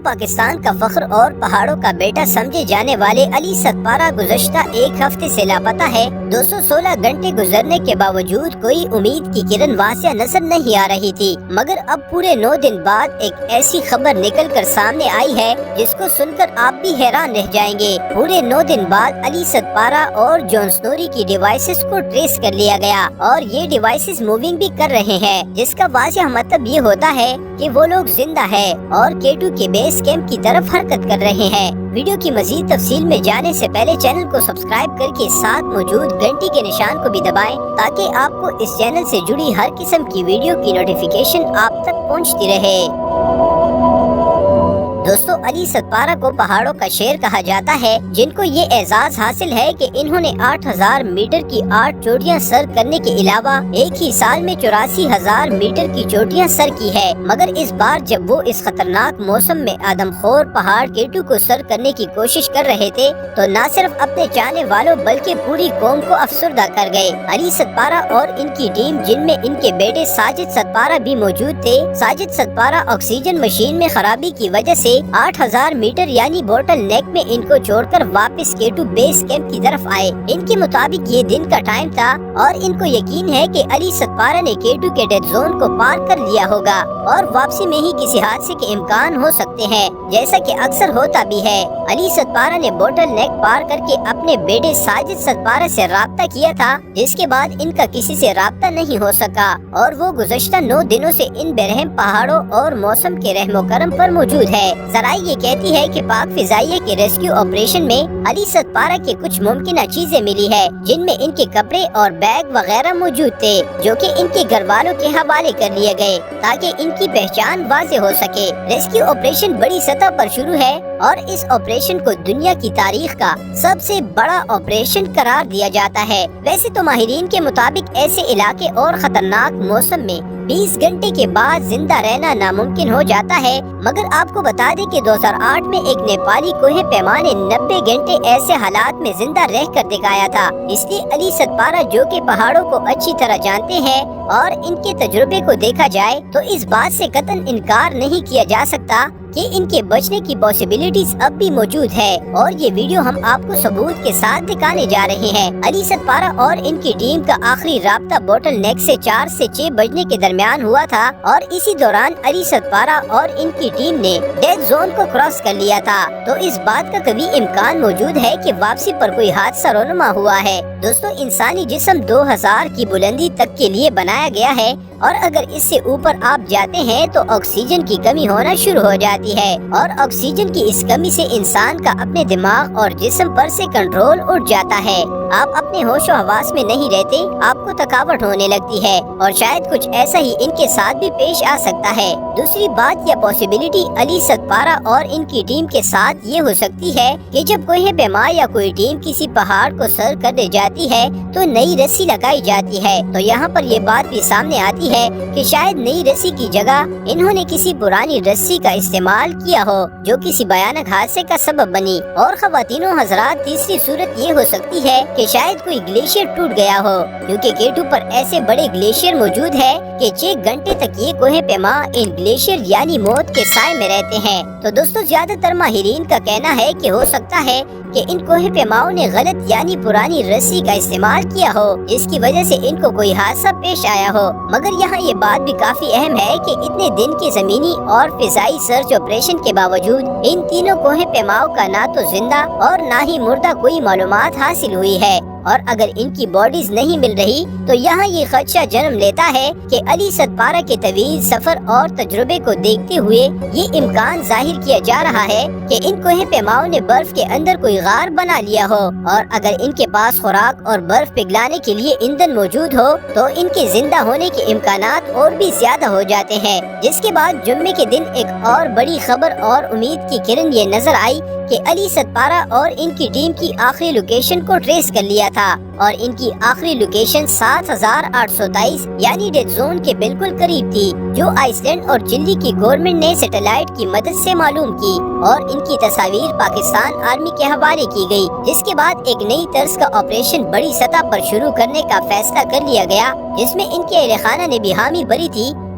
پاکستان کا فخر اور پہاڑوں کا بیٹا سمجھے جانے والے علی ستپارہ گزشتہ ایک ہفتے سے لاپتہ ہے۔ 216 گھنٹے گزرنے کے باوجود کوئی امید کی کرن واضح نظر نہیں آ رہی تھی، مگر اب پورے 9 دن بعد ایک ایسی خبر نکل کر سامنے آئی ہے جس کو سن کر آپ بھی حیران رہ جائیں گے۔ پورے 9 دن بعد علی ستپارہ اور جون سنوری کی ڈیوائسز کو ٹریس کر لیا گیا اور یہ ڈیوائسز موونگ بھی کر رہے ہیں، جس کا واضح مطلب یہ ہوتا ہے کہ وہ لوگ زندہ ہے اور K2 کے بیس کیمپ کی طرف حرکت کر رہے ہیں۔ ویڈیو کی مزید تفصیل میں جانے سے پہلے چینل کو سبسکرائب کر کے ساتھ موجود گھنٹی کے نشان کو بھی دبائیں تاکہ آپ کو اس چینل سے جڑی ہر قسم کی ویڈیو کی نوٹیفیکیشن آپ تک پہنچتی رہے۔ دوستو، علی ستپارہ کو پہاڑوں کا شیر کہا جاتا ہے، جن کو یہ اعزاز حاصل ہے کہ انہوں نے 8000 میٹر کی 8 چوٹیاں سر کرنے کے علاوہ ایک ہی سال میں 84,000 میٹر کی چوٹیاں سر کی ہے۔ مگر اس بار جب وہ اس خطرناک موسم میں آدم خور پہاڑ K2 کو سر کرنے کی کوشش کر رہے تھے تو نہ صرف اپنے چاہنے والوں بلکہ پوری قوم کو افسردہ کر گئے۔ علی ستپارہ اور ان کی ٹیم، جن میں ان کے بیٹے ساجد ستپارہ بھی موجود تھے۔ ساجد ستپارہ آکسیجن مشین میں خرابی کی وجہ سے 8000 میٹر یعنی بوٹل نیک میں ان کو چھوڑ کر واپس K2 بیس کیمپ کی طرف آئے۔ ان کے مطابق یہ دن کا ٹائم تھا اور ان کو یقین ہے کہ علی ستپارہ نے K2 کے ڈیتھ زون کو پار کر لیا ہوگا اور واپسی میں ہی کسی حادثے کے امکان ہو سکتے ہیں، جیسا کہ اکثر ہوتا بھی ہے۔ علی ستپارہ نے بوٹل نیک پار کر کے اپنے بیٹے ساجد ستپارہ سے رابطہ کیا تھا، جس کے بعد ان کا کسی سے رابطہ نہیں ہو سکا اور وہ گزشتہ 9 دنوں سے ان برہم پہاڑوں اور موسم کے رحم و کرم پر موجود ہے۔ ذرائع یہ کہتی ہے کہ پاک فضائیہ کے ریسکیو آپریشن میں علی ستپارہ کے کچھ ممکنہ چیزیں ملی ہے، جن میں ان کے کپڑے اور بیگ وغیرہ موجود تھے، جو کہ ان کے گھر والوں کے حوالے کر لیے گئے تاکہ ان کی پہچان واضح ہو سکے۔ ریسکیو آپریشن بڑی سطح پر شروع ہے اور اس آپریشن کو دنیا کی تاریخ کا سب سے بڑا آپریشن قرار دیا جاتا ہے۔ ویسے تو ماہرین کے مطابق ایسے علاقے اور خطرناک موسم میں 20 گھنٹے کے بعد زندہ رہنا ناممکن ہو جاتا ہے، مگر آپ کو بتا دیں کہ 2008 میں ایک نیپالی کوہ پیما نے 90 گھنٹے ایسے حالات میں زندہ رہ کر دکھایا تھا۔ اس لیے علی ستپارہ، جو کہ پہاڑوں کو اچھی طرح جانتے ہیں اور ان کے تجربے کو دیکھا جائے تو اس بات سے قطعاً انکار نہیں کیا جا سکتا کہ ان کے بچنے کی پاسبلٹیز اب بھی موجود ہے، اور یہ ویڈیو ہم آپ کو ثبوت کے ساتھ دکھانے جا رہے ہیں۔ علی ستپارہ اور ان کی ٹیم کا آخری رابطہ بوٹل نیک سے 4 سے 6 بجنے کے درمیان ہوا تھا اور اسی دوران علی ستپارہ اور ان کی ٹیم نے ڈیتھ زون کو کراس کر لیا تھا، تو اس بات کا قوی امکان موجود ہے کہ واپسی پر کوئی حادثہ رونما ہوا ہے۔ دوستو، انسانی جسم 2000 کی بلندی تک کے لیے بنایا گیا ہے اور اگر اس سے اوپر آپ جاتے ہیں تو آکسیجن کی کمی ہونا شروع ہو جاتی ہے اور آکسیجن کی اس کمی سے انسان کا اپنے دماغ اور جسم پر سے کنٹرول اٹھ جاتا ہے۔ آپ اپنے ہوش و حواس میں نہیں رہتے، آپ کو تھکاوٹ ہونے لگتی ہے اور شاید کچھ ایسا ہی ان کے ساتھ بھی پیش آ سکتا ہے۔ دوسری بات یا پاسبلٹی علی ستپارہ اور ان کی ٹیم کے ساتھ یہ ہو سکتی ہے کہ جب کوئی پیما یا کوئی ٹیم کسی پہاڑ کو سر کرنے جاتی ہے تو نئی رسی لگائی جاتی ہے، تو یہاں پر یہ بات بھی سامنے آتی ہے کہ شاید نئی رسی کی جگہ انہوں نے کسی پرانی رسی کا استعمال کیا ہو جو کسی بھیانک حادثے کا سبب بنی۔ اور خواتین و حضرات، تیسری صورت یہ ہو سکتی ہے کہ شاید کوئی گلیشیئر ٹوٹ گیا ہو، کیونکہ K2 پر ایسے بڑے گلیشیئر موجود ہے کہ 6 گھنٹے تک یہ کوہ پیما ان گلیشیئر یعنی موت کے سائے میں رہتے ہیں۔ تو دوستو، زیادہ تر ماہرین کا کہنا ہے کہ ہو سکتا ہے کہ ان کوہ پیماؤں نے غلط یعنی پرانی رسی کا استعمال کیا ہو، جس کی وجہ سے ان کو کوئی حادثہ پیش آیا ہو۔ مگر یہاں یہ بات بھی کافی اہم ہے کہ اتنے دن کی زمینی اور فضائی سرچ آپریشن کے باوجود ان تینوں کوہ پیماؤں کا نہ تو زندہ اور نہ ہی مردہ کوئی معلومات حاصل ہوئی ہے، اور اگر ان کی باڈیز نہیں مل رہی تو یہاں یہ خدشہ جنم لیتا ہے کہ علی ستپارہ کے طویل سفر اور تجربے کو دیکھتے ہوئے یہ امکان ظاہر کیا جا رہا ہے کہ ان کوہ پیماؤں نے برف کے اندر کوئی غار بنا لیا ہو، اور اگر ان کے پاس خوراک اور برف پگھلانے کے لیے ایندھن موجود ہو تو ان کے زندہ ہونے کے امکانات اور بھی زیادہ ہو جاتے ہیں۔ جس کے بعد جمعے کے دن ایک اور بڑی خبر اور امید کی کرن یہ نظر آئی کہ علی ستپارہ اور ان کی ٹیم کی آخری لوکیشن کو ٹریس کر لیا تھا، اور ان کی آخری لوکیشن 7823 یعنی ڈیتھ زون کے بالکل قریب تھی، جو آئس لینڈ اور چلی کی گورنمنٹ نے سیٹلائٹ کی مدد سے معلوم کی، اور ان کی تصاویر پاکستان آرمی کے حوالے کی گئی، جس کے بعد ایک نئی طرز کا آپریشن بڑی سطح پر شروع کرنے کا فیصلہ کر لیا گیا، جس میں ان کے اہل خانہ نے بھی حامی بری تھی